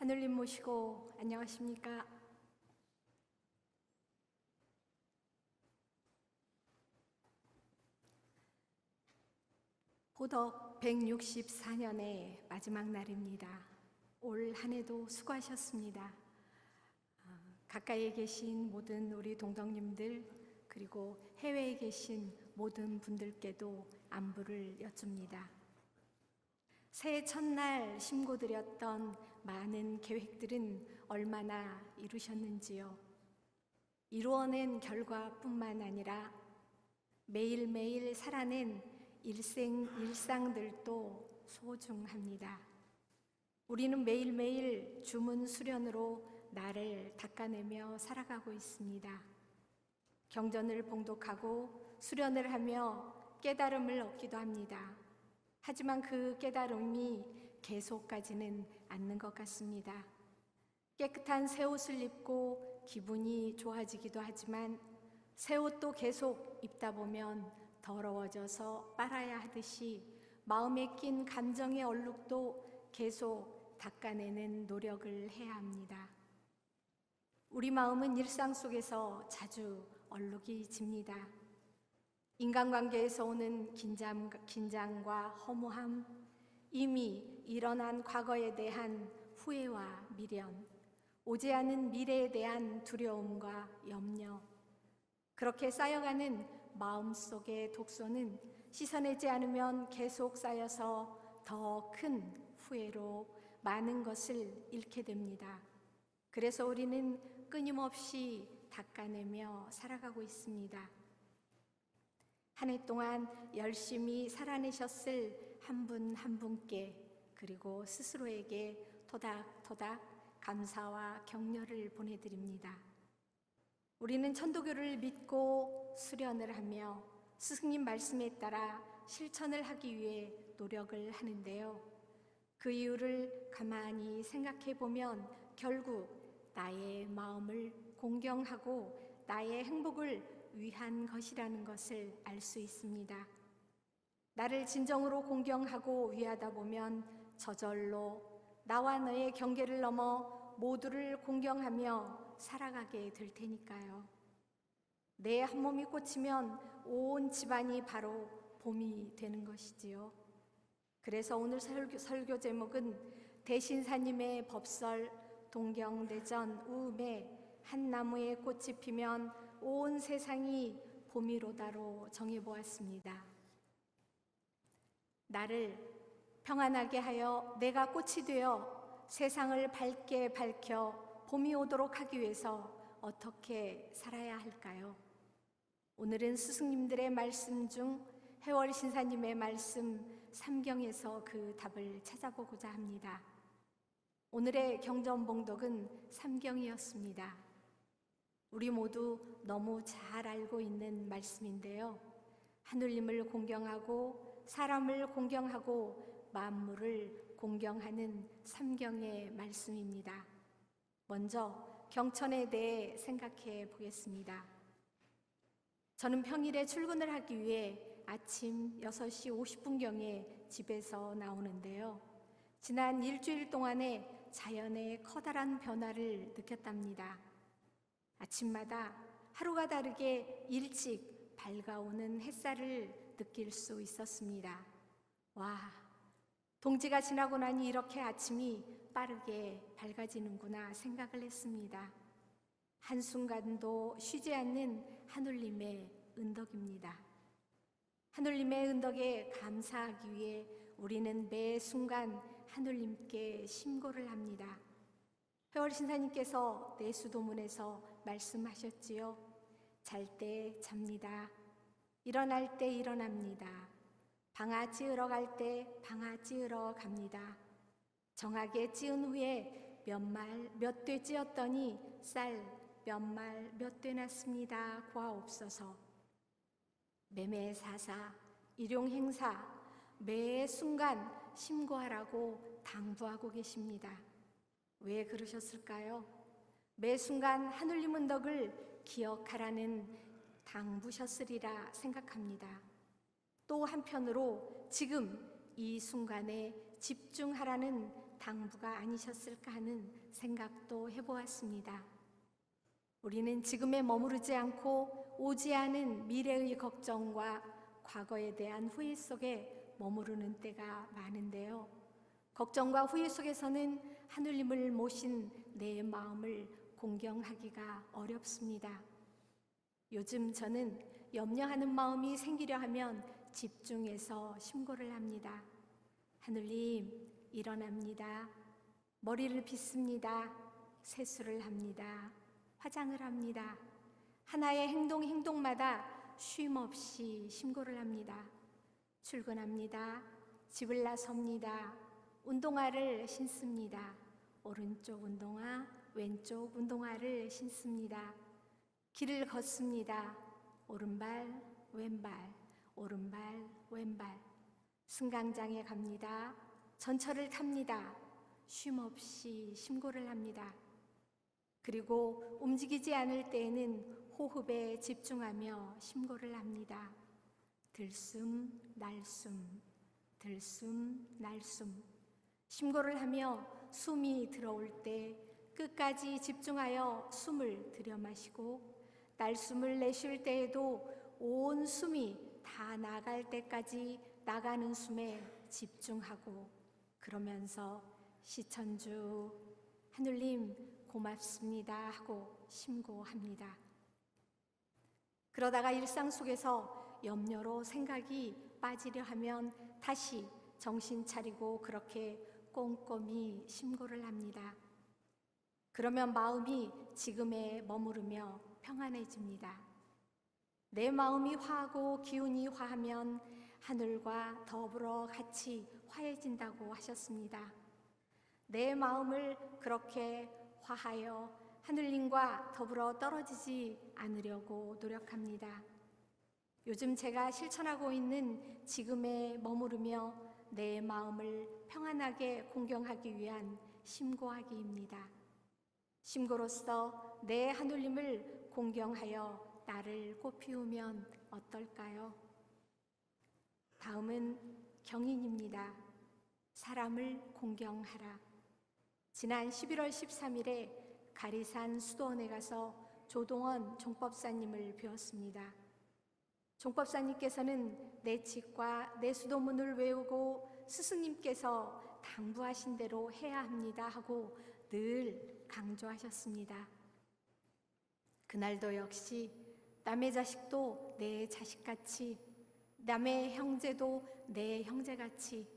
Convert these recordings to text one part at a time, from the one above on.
하늘님 모시고 안녕하십니까? 고덕 164년의 마지막 날입니다. 올 한 해도 수고하셨습니다. 가까이에 계신 모든 우리 동덕님들, 그리고 해외에 계신 모든 분들께도 안부를 여쭙니다. 새해 첫날 심고드렸던 많은 계획들은 얼마나 이루셨는지요? 이루어낸 결과뿐만 아니라 매일매일 살아낸 일상들도 소중합니다. 우리는 매일매일 주문 수련으로 나를 닦아내며 살아가고 있습니다. 경전을 봉독하고 수련을 하며 깨달음을 얻기도 합니다. 하지만 그 깨달음이 계속가지는 않는 것 같습니다. 깨끗한 새 옷을 입고 기분이 좋아지기도 하지만 새 옷도 계속 입다 보면 더러워져서 빨아야 하듯이 마음에 낀 감정의 얼룩도 계속 닦아내는 노력을 해야 합니다. 우리 마음은 일상 속에서 자주 얼룩이 집니다. 인간관계에서 오는 긴장과 허무함, 이미 일어난 과거에 대한 후회와 미련, 오지 않은 미래에 대한 두려움과 염려, 그렇게 쌓여가는 마음속의 독소는 씻어내지 않으면 계속 쌓여서 더 큰 후회로 많은 것을 잃게 됩니다. 그래서 우리는 끊임없이 닦아내며 살아가고 있습니다. 한 해 동안 열심히 살아내셨을 한 분 한 분께, 그리고 스스로에게 토닥토닥 감사와 격려를 보내드립니다. 우리는 천도교를 믿고 수련을 하며 스승님 말씀에 따라 실천을 하기 위해 노력을 하는데요. 그 이유를 가만히 생각해 보면 결국 나의 마음을 공경하고 나의 행복을 위한 것이라는 것을 알 수 있습니다. 나를 진정으로 공경하고 위하다 보면 저절로 나와 너의 경계를 넘어 모두를 공경하며 살아가게 될 테니까요. 내 한 몸이 꽂히면 온 집안이 바로 봄이 되는 것이지요. 그래서 오늘 설교 제목은 대신사님의 법설 동경대전 우음에 한 나무에 꽃이 피면 온 세상이 봄이로다로 정해보았습니다. 나를 평안하게 하여 내가 꽃이 되어 세상을 밝게 밝혀 봄이 오도록 하기 위해서 어떻게 살아야 할까요? 오늘은 스승님들의 말씀 중 해월 신사님의 말씀 삼경에서 그 답을 찾아보고자 합니다. 오늘의 경전 봉독은 삼경이었습니다. 우리 모두 너무 잘 알고 있는 말씀인데요. 하늘님을 공경하고 사람을 공경하고 만물을 공경하는 삼경의 말씀입니다. 먼저 경천에 대해 생각해 보겠습니다. 저는 평일에 출근을 하기 위해 아침 6시 50분경에 집에서 나오는데요. 지난 일주일 동안에 자연의 커다란 변화를 느꼈답니다. 아침마다 하루가 다르게 일찍 밝아오는 햇살을 느낄 수 있었습니다. 와, 동지가 지나고 나니 이렇게 아침이 빠르게 밝아지는구나 생각을 했습니다. 한순간도 쉬지 않는 하늘님의 은덕입니다. 하늘님의 은덕에 감사하기 위해 우리는 매 순간 하늘님께 신고를 합니다. 해월 신사님께서 내수도문에서 말씀하셨지요. 잘 때 잡니다. 일어날 때 일어납니다. 방아 찌으러 갈 때 방아 찌으러 갑니다. 정하게 찌은 후에 몇 대 찌었더니 쌀 몇 말 몇 대 났습니다. 고하옵소서. 매매사사, 일용행사, 매 순간 심고하라고 당부하고 계십니다. 왜 그러셨을까요? 매 순간 하늘님 은덕을 기억하라는 당부셨으리라 생각합니다. 또 한편으로 지금 이 순간에 집중하라는 당부가 아니셨을까 하는 생각도 해보았습니다. 우리는 지금에 머무르지 않고 오지 않은 미래의 걱정과 과거에 대한 후회 속에 머무르는 때가 많은데요. 걱정과 후회 속에서는 하느님을 모신 내 마음을 공경하기가 어렵습니다. 요즘 저는 염려하는 마음이 생기려 하면 집중해서 심고를 합니다. 하느님, 일어납니다. 머리를 빗습니다. 세수를 합니다. 화장을 합니다. 하나의 행동마다 쉼 없이 심고를 합니다. 출근합니다. 집을 나섭니다. 운동화를 신습니다. 오른쪽 운동화, 왼쪽 운동화를 신습니다. 길을 걷습니다. 오른발, 왼발, 오른발, 왼발. 승강장에 갑니다. 전철을 탑니다. 쉼 없이 심고를 합니다. 그리고 움직이지 않을 때에는 호흡에 집중하며 심고를 합니다. 들숨, 날숨, 들숨, 날숨. 심고를 하며 숨이 들어올 때 끝까지 집중하여 숨을 들여 마시고, 날숨을 내쉴 때에도 온 숨이 다 나갈 때까지 나가는 숨에 집중하고, 그러면서 시천주 하느님 고맙습니다 하고 심고합니다. 그러다가 일상 속에서 염려로 생각이 빠지려 하면 다시 정신 차리고 그렇게 꼼꼼히 심고를 합니다. 그러면 마음이 지금에 머무르며 평안해집니다. 내 마음이 화하고 기운이 화하면 하늘과 더불어 같이 화해진다고 하셨습니다. 내 마음을 그렇게 화하여 하느님과 더불어 떨어지지 않으려고 노력합니다. 요즘 제가 실천하고 있는 지금에 머무르며 내 마음을 평안하게 공경하기 위한 심고하기입니다. 심고로서 내 하느님을 공경하여 나를 꽃피우면 어떨까요? 다음은 경인입니다. 사람을 공경하라. 지난 11월 13일에 가리산 수도원에 가서 조동원 종법사님을 배웠습니다. 종법사님께서는 내칙과 내수도문을 외우고 스승님께서 당부하신 대로 해야 합니다 하고 늘 강조하셨습니다. 그날도 역시 남의 자식도 내 자식같이, 남의 형제도 내 형제같이,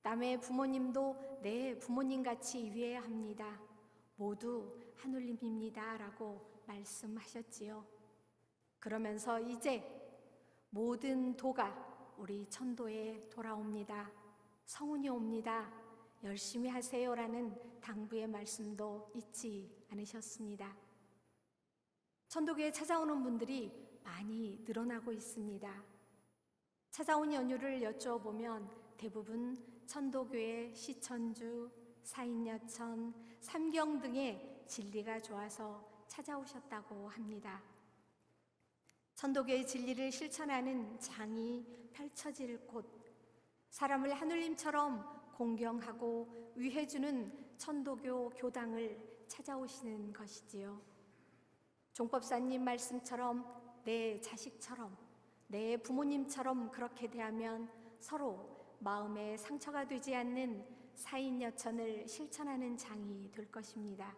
남의 부모님도 내 부모님같이 위해야 합니다. 모두 하느님입니다 라고 말씀하셨지요. 그러면서 이제 모든 도가 우리 천도에 돌아옵니다. 성운이 옵니다. 열심히 하세요라는 당부의 말씀도 잊지 않으셨습니다. 천도교에 찾아오는 분들이 많이 늘어나고 있습니다. 찾아온 연유를 여쭈어보면 대부분 천도교회 시천주, 사인여천, 삼경 등의 진리가 좋아서 찾아오셨다고 합니다. 천도교의 진리를 실천하는 장이 펼쳐질 곳, 사람을 하느님처럼 공경하고 위해주는 천도교 교당을 찾아오시는 것이지요. 종법사님 말씀처럼 내 자식처럼, 내 부모님처럼 그렇게 대하면 서로 마음에 상처가 되지 않는 사인여천을 실천하는 장이 될 것입니다.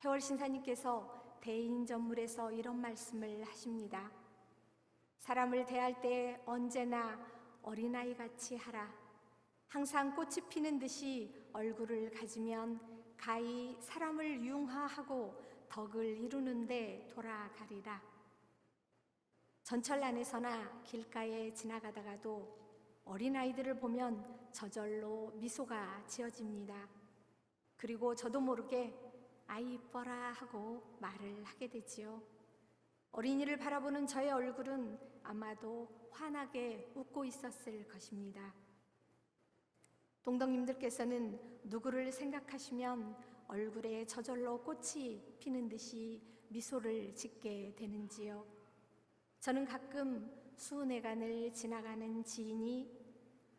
해월신사님께서 대인전물에서 이런 말씀을 하십니다. 사람을 대할 때 언제나 어린아이같이 하라. 항상 꽃이 피는 듯이 얼굴을 가지면 가히 사람을 융화하고 덕을 이루는데 돌아가리라. 전철 안에서나 길가에 지나가다가도 어린아이들을 보면 저절로 미소가 지어집니다. 그리고 저도 모르게 아이 이뻐라 하고 말을 하게 되지요. 어린이를 바라보는 저의 얼굴은 아마도 환하게 웃고 있었을 것입니다. 동덕님들께서는 누구를 생각하시면 얼굴에 저절로 꽃이 피는 듯이 미소를 짓게 되는지요. 저는 가끔 수은회관을 지나가는 지인이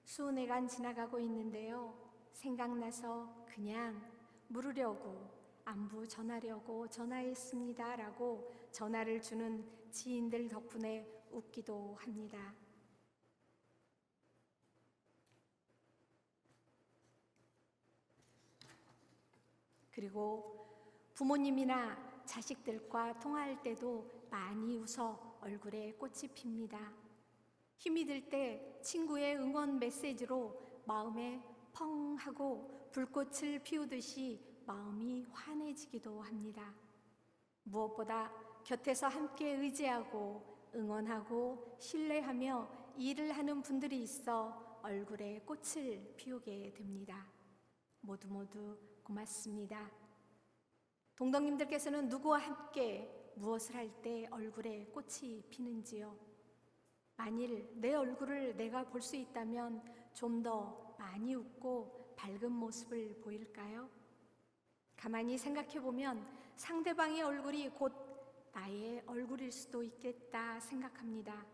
수은회관 지나가고 있는데요, 생각나서 그냥 물으려고 안부 전하려고 전화했습니다 라고 전화를 주는 지인들 덕분에 웃기도 합니다. 그리고 부모님이나 자식들과 통화할 때도 많이 웃어 얼굴에 꽃이 핍니다. 힘이 들 때 친구의 응원 메시지로 마음에 펑 하고 불꽃을 피우듯이 마음이 환해지기도 합니다. 무엇보다 곁에서 함께 의지하고 응원하고 신뢰하며 일을 하는 분들이 있어 얼굴에 꽃을 피우게 됩니다. 모두 모두 고맙습니다. 동덕님들께서는 누구와 함께 무엇을 할 때 얼굴에 꽃이 피는지요? 만일 내 얼굴을 내가 볼 수 있다면 좀 더 많이 웃고 밝은 모습을 보일까요? 가만히 생각해 보면 상대방의 얼굴이 곧 나의 얼굴일 수도 있겠다 생각합니다.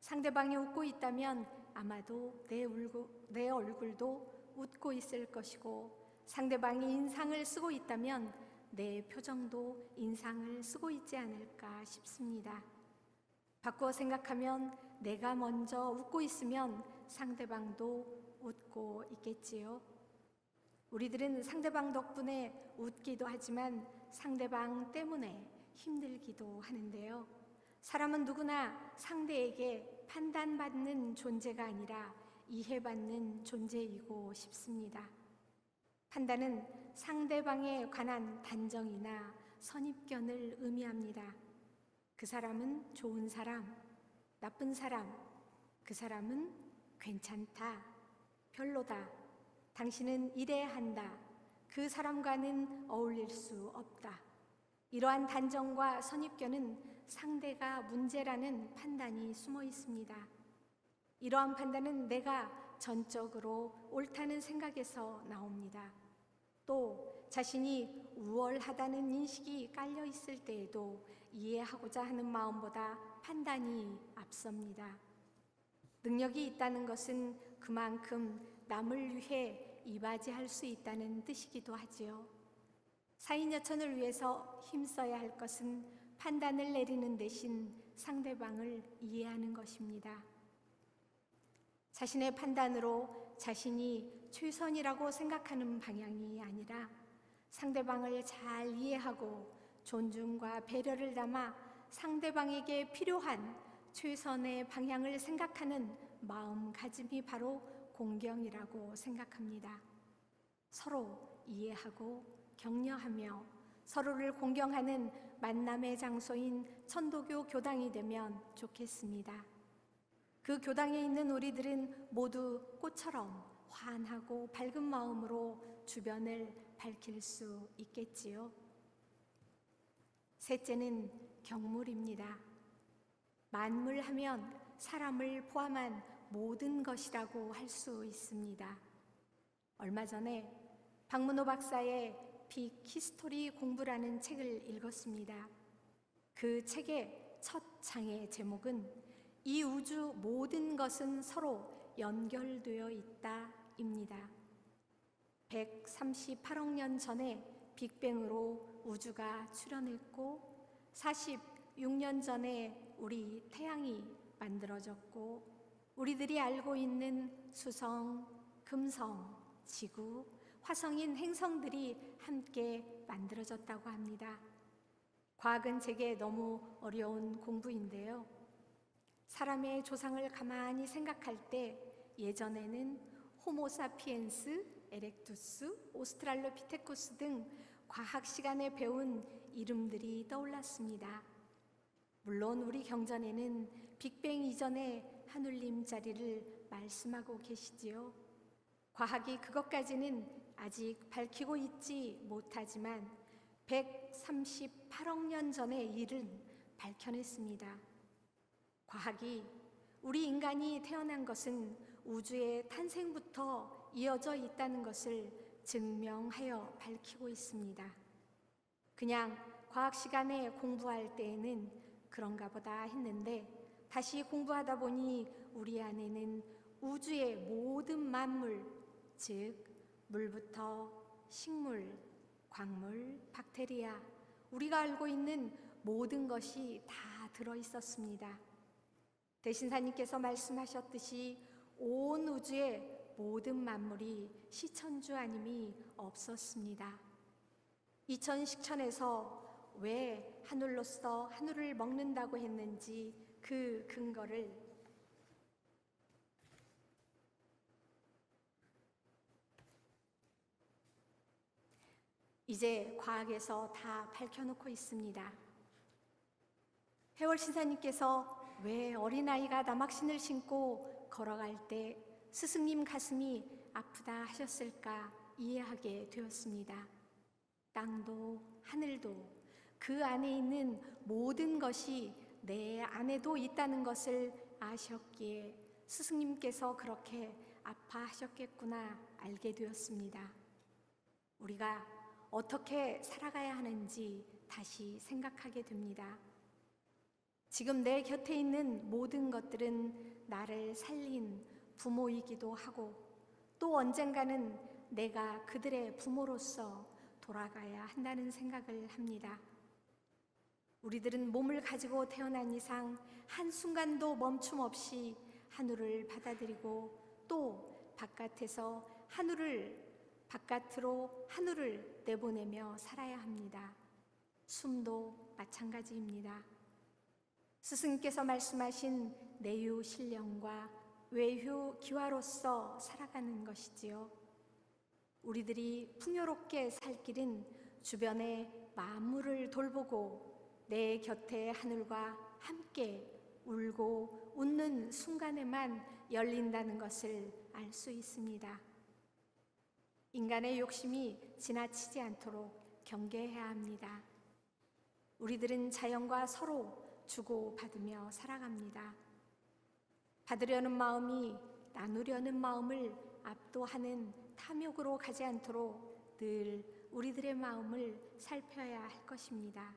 상대방이 웃고 있다면 아마도 내 얼굴도 웃고 있을 것이고, 상대방이 인상을 쓰고 있다면 내 표정도 인상을 쓰고 있지 않을까 싶습니다. 바꾸어 생각하면 내가 먼저 웃고 있으면 상대방도 웃고 있겠지요. 우리들은 상대방 덕분에 웃기도 하지만 상대방 때문에 힘들기도 하는데요. 사람은 누구나 상대에게 판단받는 존재가 아니라 이해받는 존재이고 싶습니다. 판단은 상대방에 관한 단정이나 선입견을 의미합니다. 그 사람은 좋은 사람, 나쁜 사람, 그 사람은 괜찮다, 별로다, 당신은 이래야 한다, 그 사람과는 어울릴 수 없다. 이러한 단정과 선입견은 상대가 문제라는 판단이 숨어 있습니다. 이러한 판단은 내가 전적으로 옳다는 생각에서 나옵니다. 또 자신이 우월하다는 인식이 깔려 있을 때에도 이해하고자 하는 마음보다 판단이 앞섭니다. 능력이 있다는 것은 그만큼 남을 위해 이바지할 수 있다는 뜻이기도 하지요. 사인여천을 위해서 힘써야 할 것은 판단을 내리는 대신 상대방을 이해하는 것입니다. 자신의 판단으로 자신이 최선이라고 생각하는 방향이 아니라 상대방을 잘 이해하고 존중과 배려를 담아 상대방에게 필요한 최선의 방향을 생각하는 마음가짐이 바로 공경이라고 생각합니다. 서로 이해하고 격려하며 서로를 공경하는 만남의 장소인 천도교 교당이 되면 좋겠습니다. 그 교당에 있는 우리들은 모두 꽃처럼 환하고 밝은 마음으로 주변을 밝힐 수 있겠지요. 셋째는 경물입니다. 만물하면 사람을 포함한 모든 것이라고 할 수 있습니다. 얼마 전에 박문호 박사의 빅 히스토리 공부라는 책을 읽었습니다. 그 책의 첫 장의 제목은 이 우주 모든 것은 서로 연결되어 있다입니다. 138억 년 전에 빅뱅으로 우주가 출현했고 46년 전에 우리 태양이 만들어졌고 우리들이 알고 있는 수성, 금성, 지구, 화성인 행성들이 함께 만들어졌다고 합니다. 과학은 제게 너무 어려운 공부인데요. 사람의 조상을 가만히 생각할 때 예전에는 호모사피엔스, 에렉투스, 오스트랄로피테쿠스 등 과학 시간에 배운 이름들이 떠올랐습니다. 물론 우리 경전에는 빅뱅 이전의 하늘님 자리를 말씀하고 계시지요. 과학이 그것까지는 아직 밝히고 있지 못하지만 138억 년 전의 일은 밝혀냈습니다. 과학이 우리 인간이 태어난 것은 우주의 탄생부터 이어져 있다는 것을 증명하여 밝히고 있습니다. 그냥 과학 시간에 공부할 때에는 그런가 보다 했는데 다시 공부하다 보니 우리 안에는 우주의 모든 만물, 즉 물부터 식물, 광물, 박테리아, 우리가 알고 있는 모든 것이 다 들어 있었습니다. 대신사님께서 말씀하셨듯이 온 우주의 모든 만물이 시천주 아님이 없었습니다. 이천식천에서 왜 하늘로서 하늘을 먹는다고 했는지 그 근거를 이제 과학에서 다 밝혀놓고 있습니다. 해월신사님께서 왜 어린아이가 남학신을 신고 걸어갈 때 스승님 가슴이 아프다 하셨을까 이해하게 되었습니다. 땅도 하늘도 그 안에 있는 모든 것이 내 안에도 있다는 것을 아셨기에 스승님께서 그렇게 아파하셨겠구나 알게 되었습니다. 우리가 어떻게 살아가야 하는지 다시 생각하게 됩니다. 지금 내 곁에 있는 모든 것들은 나를 살린 부모이기도 하고 또 언젠가는 내가 그들의 부모로서 돌아가야 한다는 생각을 합니다. 우리들은 몸을 가지고 태어난 이상 한순간도 멈춤 없이 하늘을 받아들이고 또 바깥으로 하늘을 내보내며 살아야 합니다. 숨도 마찬가지입니다. 스승님께서 말씀하신 내유 신령과 외유 기화로서 살아가는 것이지요. 우리들이 풍요롭게 살 길은 주변의 만물을 돌보고 내 곁의 하늘과 함께 울고 웃는 순간에만 열린다는 것을 알 수 있습니다. 인간의 욕심이 지나치지 않도록 경계해야 합니다. 우리들은 자연과 서로 주고받으며 살아갑니다. 받으려는 마음이 나누려는 마음을 압도하는 탐욕으로 가지 않도록 늘 우리들의 마음을 살펴야 할 것입니다.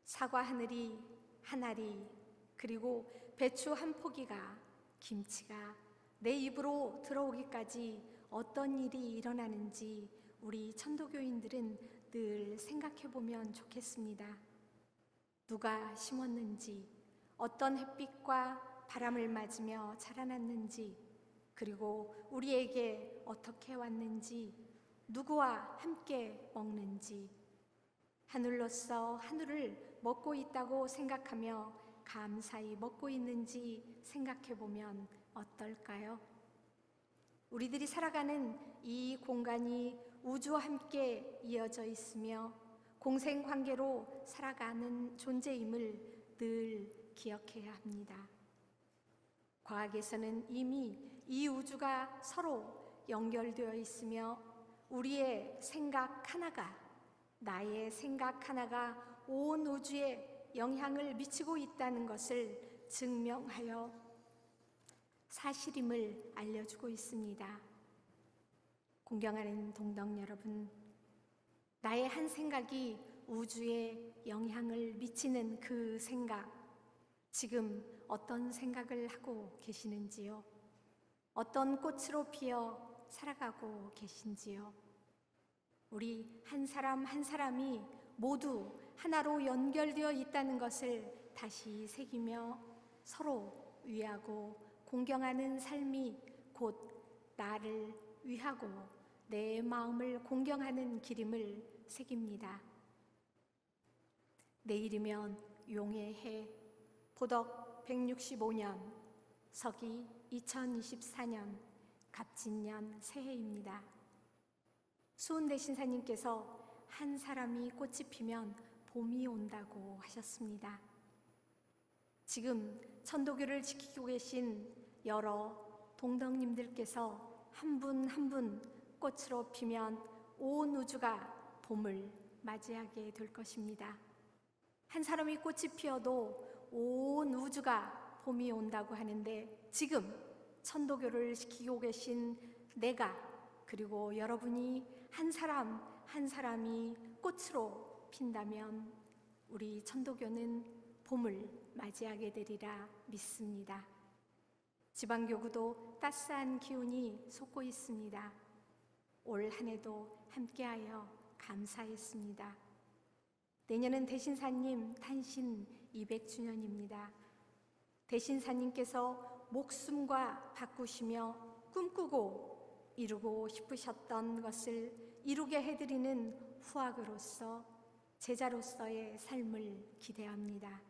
사과 하늘이 한 알이 그리고 배추 한 포기가 김치가 내 입으로 들어오기까지 어떤 일이 일어나는지 우리 천도교인들은 늘 생각해 보면 좋겠습니다. 누가 심었는지, 어떤 햇빛과 바람을 맞으며 자라났는지, 그리고 우리에게 어떻게 왔는지, 누구와 함께 먹는지, 하늘로서 하늘을 먹고 있다고 생각하며 감사히 먹고 있는지 생각해 보면 어떨까요? 우리들이 살아가는 이 공간이 우주와 함께 이어져 있으며 공생관계로 살아가는 존재임을 늘 기억해야 합니다. 과학에서는 이미 이 우주가 서로 연결되어 있으며 우리의 생각 하나가, 나의 생각 하나가 온 우주에 영향을 미치고 있다는 것을 증명하여 사실임을 알려주고 있습니다. 공경하는 동덕 여러분, 나의 한 생각이 우주에 영향을 미치는 그 생각, 지금 어떤 생각을 하고 계시는지요? 어떤 꽃으로 피어 살아가고 계신지요? 우리 한 사람 한 사람이 모두 하나로 연결되어 있다는 것을 다시 새기며 서로 위하고 공경하는 삶이 곧 나를 위하고 내 마음을 공경하는 길임을 새깁니다. 내일이면 용의 해, 보덕 165년, 서기 2024년, 갑진년 새해입니다. 수은대신사님께서 한 사람이 꽃이 피면 봄이 온다고 하셨습니다. 지금 천도교를 지키고 계신 여러 동덕님들께서 한 분 한 분 꽃으로 피면 온 우주가 봄을 맞이하게 될 것입니다. 한 사람이 꽃이 피어도 온 우주가 봄이 온다고 하는데 지금 천도교를 지키고 계신 내가 그리고 여러분이 한 사람 한 사람이 꽃으로 핀다면 우리 천도교는 봄을 맞이하게 되리라 믿습니다. 지방교구도 따스한 기운이 솟고 있습니다. 올 한 해도 함께하여 감사했습니다. 내년은 대신사님 탄신 200주년입니다. 대신사님께서 목숨과 바꾸시며 꿈꾸고 이루고 싶으셨던 것을 이루게 해드리는 후학으로서 제자로서의 삶을 기대합니다.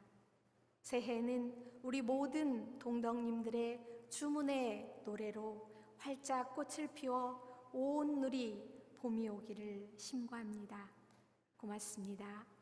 새해에는 우리 모든 동덕님들의 주문의 노래로 활짝 꽃을 피워 온 누리 봄이 오기를 심구합니다. 고맙습니다.